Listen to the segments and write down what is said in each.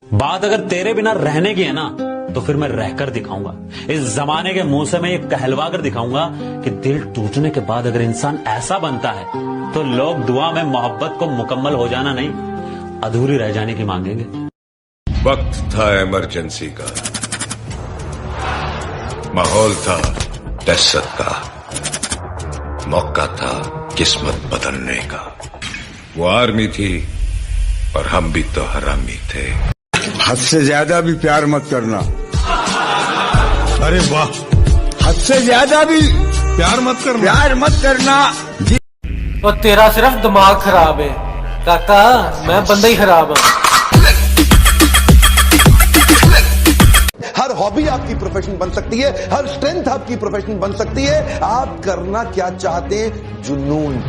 बात अगर तेरे बिना रहने की है ना, तो फिर मैं रहकर दिखाऊंगा। इस जमाने के मुंह से मैं ये कहलवा कर दिखाऊंगा कि दिल टूटने के बाद अगर इंसान ऐसा बनता है तो लोग दुआ में मोहब्बत को मुकम्मल हो जाना नहीं, अधूरी रह जाने की मांगेंगे। वक्त था इमरजेंसी का, माहौल था दहशत का, मौका था किस्मत बदलने का। वो आर्मी थी और हम भी तो हरामी थे। हद से ज्यादा भी प्यार मत करना। अरे वाह, हद से ज्यादा भी प्यार मत करना। प्यार मत करना। और तेरा सिर्फ दिमाग खराब है काका, मैं बंदा ही खराब हूँ। हर हॉबी आपकी प्रोफेशन बन सकती है, हर स्ट्रेंथ आपकी प्रोफेशन बन सकती है। आप करना क्या चाहते हैं? जुनून।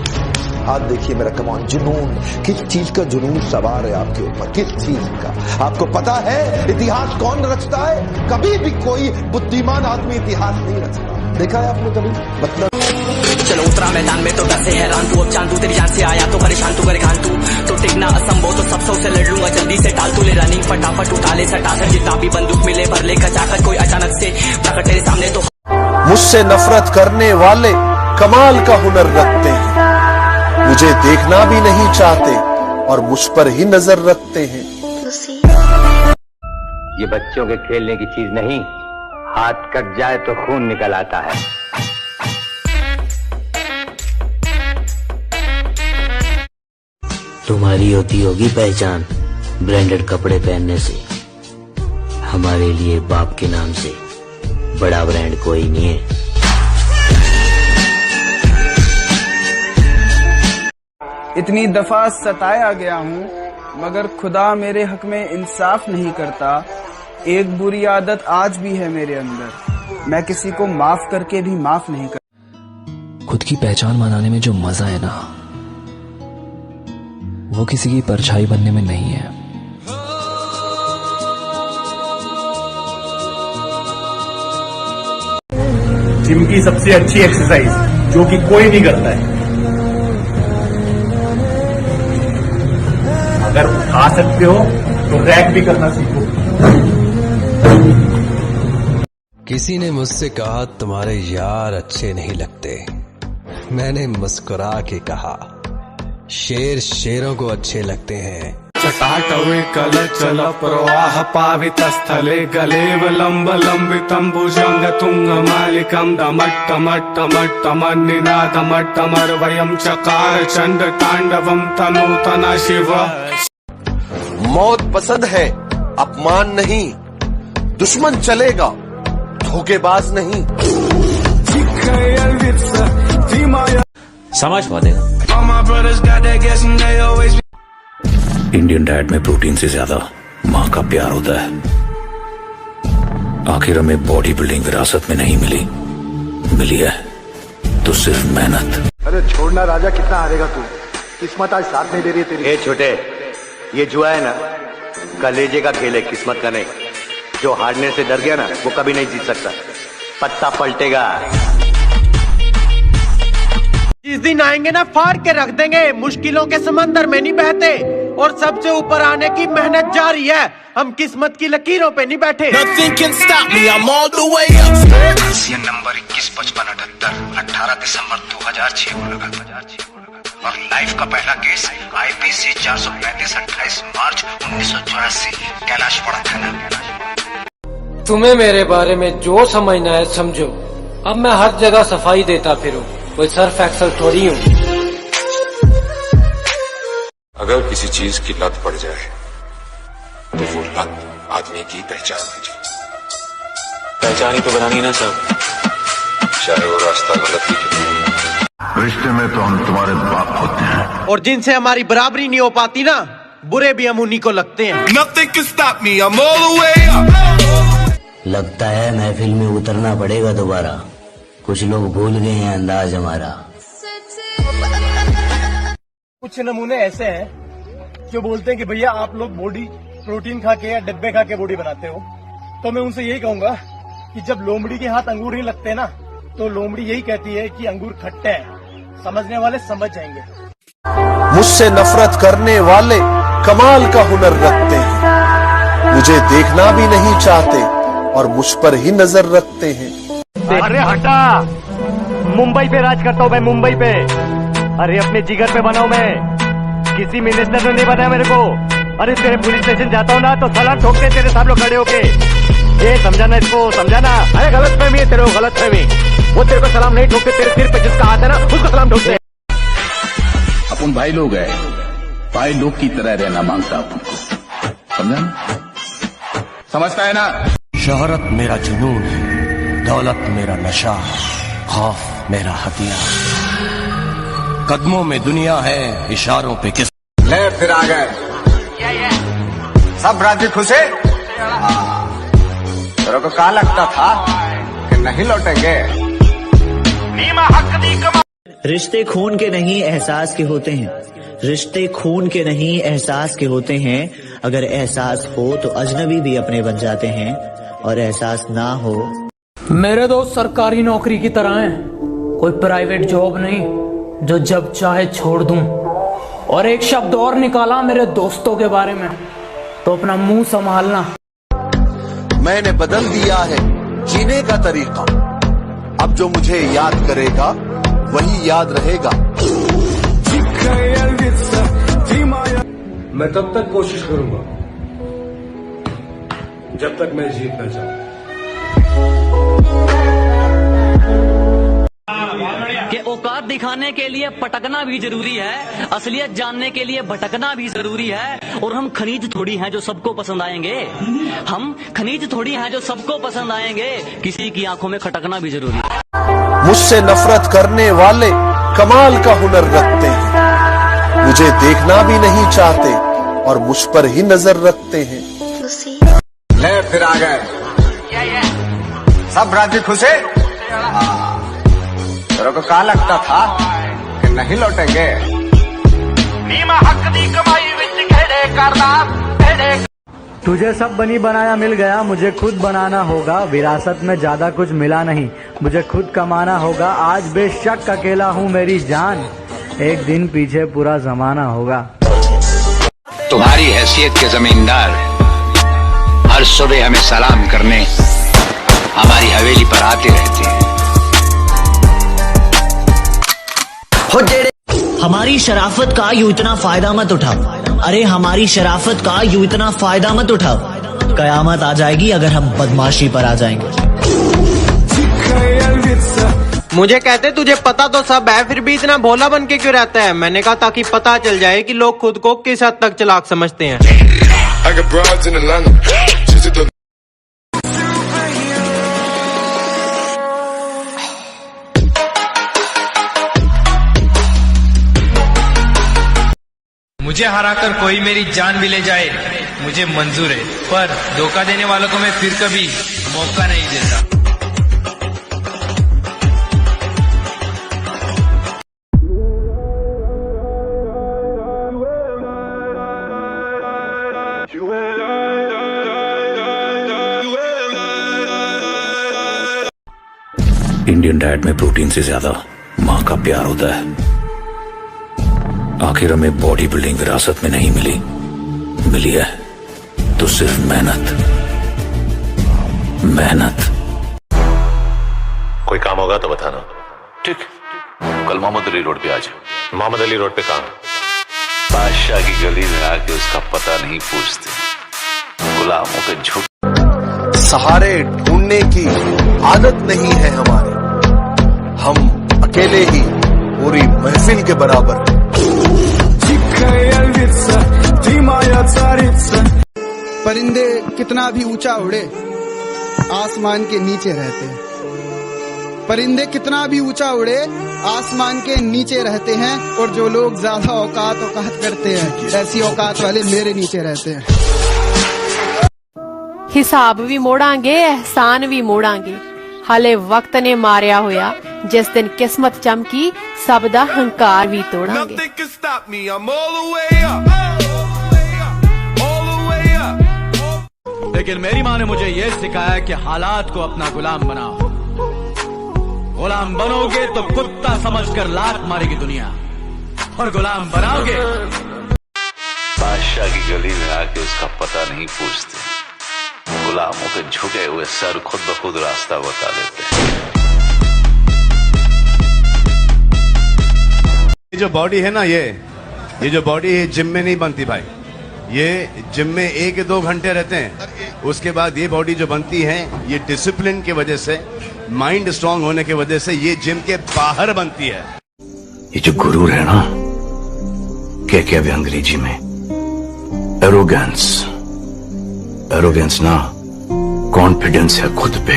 हाथ देखिए मेरा, कमान। जुनून, किस चीज का जुनून सवार है आपके ऊपर? किस चीज का? आपको पता है इतिहास कौन रचता है? कभी भी कोई बुद्धिमान आदमी इतिहास नहीं रचता। देखा है आपने कभी? मतलब चलो उतरा मैदान में तो डर से हैरान तू, अब चांदू तेरी जान से आया तो परेशान तू, करे खान तू तो टिकना असंभव, तो सब सौ से लड़ लूंगा जल्दी से। टाल तू ले रनिंग फटाफट, उठा ले सटा कर जितना भी बंदूक मिले, भर ले कचाकर कोई अचानक से प्रकट तेरे सामने तो। मुझसे नफरत करने वाले कमाल का हुनर रखते हैं, मुझे देखना भी नहीं चाहते और मुझ पर ही नजर रखते हैं। ये बच्चों के खेलने की चीज नहीं, हाथ कट जाए तो खून निकल आता है। तुम्हारी होती होगी पहचान ब्रांडेड कपड़े पहनने से, हमारे लिए बाप के नाम से बड़ा ब्रांड कोई नहीं है। इतनी दफा सताया गया हूँ मगर खुदा मेरे हक में इंसाफ नहीं करता। एक बुरी आदत आज भी है मेरे अंदर, मैं किसी को माफ करके भी माफ नहीं करता। खुद की पहचान बनाने में जो मजा है ना, वो किसी की परछाई बनने में नहीं है। जिम की सबसे अच्छी एक्सरसाइज जो कि कोई नहीं करता है, अगर उठा सकते हो तो रैक भी करना सीखो। किसी ने मुझसे कहा तुम्हारे यार अच्छे नहीं लगते, मैंने मुस्कुरा के कहा शेर शेरों को अच्छे लगते हैं। चटाटवे कलचल प्रवाह पावित स्थले गलेवलंब लंबितं भुजंग तुंग मालिकं दमट्टमट्टमट्टमन्निनादमट्टमर वयं चकार चंड तांडवं तनूतना शिव। मौत पसंद है, अपमान नहीं, दुश्मन चलेगा, धोखेबाज नहीं। समझ पाएगा। इंडियन डाइट में प्रोटीन से ज्यादा माँ का प्यार होता है। आखिर हमें बॉडी बिल्डिंग विरासत में नहीं मिली, मिली है तो सिर्फ मेहनत। अरे छोड़ना राजा, कितना हारेगा तू? किस्मत आज साथ नहीं दे रही है तेरी। ए छोटे, ये जुआ है ना, कलेजे का खेल है, किस्मत का नहीं। जो हारने से डर गया ना, वो कभी नहीं जीत सकता, पत्ता पलटेगा। जिस दिन आएंगे ना, फाड़ के रख देंगे, मुश्किलों के समंदर में नहीं बहते और सबसे ऊपर आने की मेहनत जारी है, हम किस्मत की लकीरों पे नहीं बैठे। नंबर 215578 18 दिसंबर 2006 को लगा और लाइफ का पहला केस IPC 435 28 मार्च 1984 कैलाशपुरा थाना। तुम्हें मेरे बारे में जो समझना है समझो, अब मैं हर जगह सफाई देता फिरूं, कोई सर्फ एक्सल थोड़ी हूँ। अगर किसी चीज की लत पड़ जाए तो वो लत आदमी की पहचान है। पहचान ही तो बनानी ना सब, चाहे वो रास्ता गलत ही क्यों। रिश्ते में तो हम तुम्हारे बाप होते हैं, और जिनसे हमारी बराबरी नहीं हो पाती ना, बुरे भी हम उन्हीं को लगते हैं। Nothing can stop me, I'm all the way up. लगता है महफिल में उतरना पड़ेगा दोबारा, कुछ लोग भूल गए हैं अंदाज हमारा। कुछ नमूने ऐसे हैं जो बोलते हैं कि भैया आप लोग बॉडी प्रोटीन खा के या डब्बे खा के बॉडी बनाते हो, तो मैं उनसे यही कहूंगा कि जब लोमड़ी के हाथ अंगूर नहीं लगते ना, तो लोमड़ी यही कहती है कि अंगूर खट्टे हैं। समझने वाले समझ जाएंगे। मुझसे नफरत करने वाले कमाल का हुनर रखते हैं, मुझे देखना भी नहीं चाहते और मुझ पर ही नजर रखते हैं। अरे हटा, मुंबई पे राज करता हूँ मैं, मुंबई पे। अरे अपने जिगर पे बनाऊं मैं, किसी मिनिस्टर ने नहीं बनाया मेरे को। अरे तेरे पुलिस स्टेशन जाता हूँ ना तो सलाम ठोकते तेरे सब लोग खड़े होके। ये समझाना इसको, समझाना। अरे गलत फहमी है तेरे को, गलत फहमी। वो तेरे को सलाम नहीं ठोकते, तेरे सिर पे जिसका हाथ है ना उसको सलाम ठोकते हैं। अपन भाई लोग है, भाई लोग की तरह रहना मांगता अपन को, समझा ना? समझता है ना? शोहरत मेरा जुनून है, दौलत मेरा नशा, खौफ मेरा हथियार। कदमों में दुनिया है, इशारों पे किस। ले फिर आ गए सब राज्य खुशे। तेरे को क्या लगता था कि नहीं लौटेंगे? रिश्ते खून के नहीं एहसास के होते हैं, रिश्ते खून के नहीं एहसास के होते हैं। अगर एहसास हो तो अजनबी भी अपने बन जाते हैं, और एहसास ना हो। मेरे दोस्त सरकारी नौकरी की तरह हैं, कोई प्राइवेट जॉब नहीं जो जब चाहे छोड़ दूं। और एक शब्द और निकाला मेरे दोस्तों के बारे में तो अपना मुंह संभालना। मैंने बदल दिया है जीने का तरीका, अब जो मुझे याद करेगा वही याद रहेगा। मैं तब तक कोशिश करूंगा जब तक मैं जीत न जाऊं। कि औकात दिखाने के लिए पटकना भी जरूरी है, असलियत जानने के लिए भटकना भी जरूरी है। और हम खनीज थोड़ी हैं जो सबको पसंद आएंगे, हम खनीज थोड़ी हैं जो सबको पसंद आएंगे। किसी की आंखों में खटकना भी जरूरी है। मुझसे नफरत करने वाले कमाल का हुनर रखते हैं, मुझे देखना भी नहीं चाहते और मुझ पर ही नजर रखते हैं। ले फिर आ गए सब राज्य खुशे। तेरे को क्या लगता था कि नहीं लौटेंगे? तुझे सब बनी बनाया मिल गया, मुझे खुद बनाना होगा। विरासत में ज्यादा कुछ मिला नहीं, मुझे खुद कमाना होगा। आज बेशक अकेला हूँ मेरी जान, एक दिन पीछे पूरा जमाना होगा। तुम्हारी हैसियत के जमींदार हर सुबह हमें सलाम करने हमारी हवेली पर आते रहते हैं। हमारी शराफत का यूं इतना फायदा मत उठाओ। अरे हमारी शराफत का यूं इतना फायदा मत उठाओ, कयामत आ जाएगी अगर हम बदमाशी पर आ जाएंगे। मुझे कहते तुझे पता तो सब है, फिर भी इतना भोला बन के क्यों रहता है? मैंने कहा ताकि पता चल जाए कि लोग खुद को किस हद तक चालाक समझते हैं। मुझे हराकर कोई मेरी जान भी ले जाए मुझे मंजूर है, पर धोखा देने वालों को मैं फिर कभी मौका नहीं देता। इंडियन डाइट में प्रोटीन से ज्यादा माँ का प्यार होता है। आखिर हमें बॉडी बिल्डिंग विरासत में नहीं मिली है तो सिर्फ मेहनत। कोई काम होगा तो बताना। ठीक, कल मोहम्मद अली रोड पे आ जाओ। मोहम्मद अली रोड पे काम? बादशाह की गली में आके उसका पता नहीं पूछते, गुलामों के झूठ। सहारे ढूंढने की आदत नहीं है हमारी, हम अकेले ही पूरी महफिल के बराबर हैं। परिंदे कितना भी ऊंचा उड़े आसमान के नीचे रहते हैं। परिंदे कितना भी ऊंचा उड़े आसमान के नीचे रहते हैं। और जो लोग ज्यादा औकात करते हैं, ऐसी औकात वाले मेरे नीचे रहते हैं। हिसाब भी मोड़ांगे, एहसान भी मोड़ांगे। हाले वक्त ने मारिया होया, जिस दिन किस्मत चमकी सब दा हंकार भी तोड़ांगे। लेकिन मेरी माँ ने मुझे ये सिखाया कि हालात को अपना गुलाम बनाओ। गुलाम बनोगे तो कुत्ता समझकर लात मारेगी दुनिया, और गुलाम बनाओगे। बादशाह की गली में आके उसका पता नहीं पूछते, गुलामों के झुके हुए सर खुद ब खुद रास्ता बता देते हैं। ये जो बॉडी है ना, ये जो बॉडी है जिम में नहीं बनती भाई। ये जिम में 1-2 घंटे रहते हैं, उसके बाद ये बॉडी जो बनती है ये डिसिप्लिन की वजह से, माइंड स्ट्रांग होने की वजह से ये जिम के बाहर बनती है। ये जो गुरूर है ना, क्या भी अंग्रेजी में एरोगेंस, एरोगेंस ना कॉन्फिडेंस है खुद पे।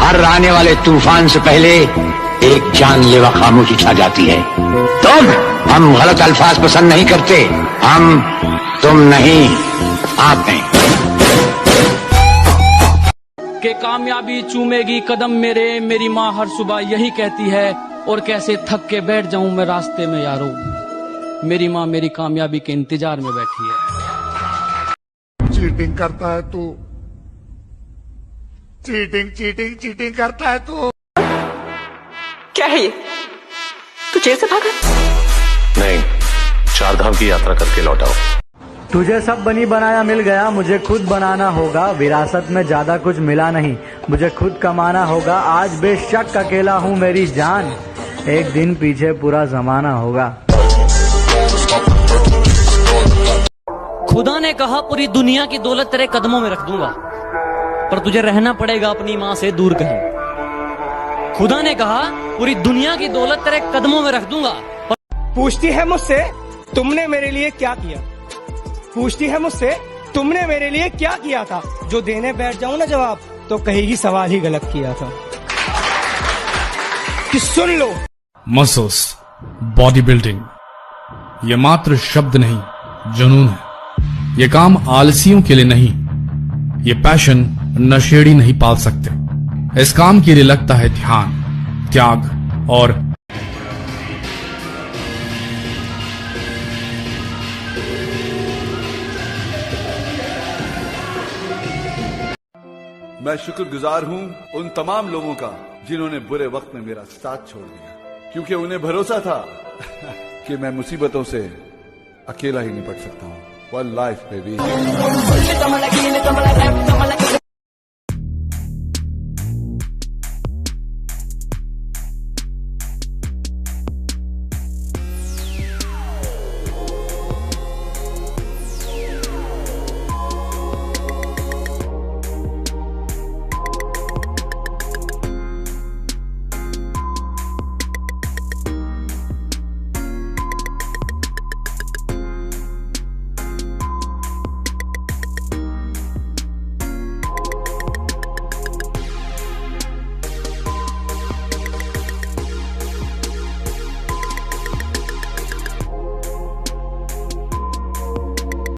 हर आने वाले तूफान से पहले एक जानलेवा खामोशी छा जाती है। हम गलत अल्फाज पसंद नहीं करते, हम तुम नहीं, आप नहीं। के कामयाबी चूमेगी कदम मेरे, मेरी माँ हर सुबह यही कहती है, और कैसे थक के बैठ जाऊं मैं रास्ते में यारो, मेरी माँ मेरी कामयाबी के इंतजार में बैठी है। चीटिंग करता है तू, चीटिंग करता है तू। क्या है ये? तू जेल से भागा? नहीं, 4 धाम की यात्रा करके लौटा हूं। तुझे सब बनी बनाया मिल गया, मुझे खुद बनाना होगा। विरासत में ज्यादा कुछ मिला नहीं, मुझे खुद कमाना होगा। आज बेशक अकेला हूँ मेरी जान, एक दिन पीछे पूरा जमाना होगा। खुदा ने कहा पूरी दुनिया की दौलत तेरे कदमों में रख दूंगा, पर तुझे रहना पड़ेगा अपनी माँ से दूर कहीं। खुदा ने कहा पूरी दुनिया की दौलत तेरे कदमों में रख दूंगा। पूछती है मुझसे तुमने मेरे लिए क्या किया, पूछती है मुझसे तुमने मेरे लिए क्या किया था। जो देने बैठ जाऊं ना जवाब, तो कहेगी सवाल ही गलत किया था। कि सुन लो, मसल्स, बॉडी बिल्डिंग ये मात्र शब्द नहीं, जुनून है। ये काम आलसियों के लिए नहीं, ये पैशन नशेड़ी नहीं पाल सकते। इस काम के लिए लगता है ध्यान, त्याग और मैं शुक्रगुजार हूं उन तमाम लोगों का जिन्होंने बुरे वक्त में मेरा साथ छोड़ दिया, क्योंकि उन्हें भरोसा था कि मैं मुसीबतों से अकेला ही निपट सकता हूं। One life baby.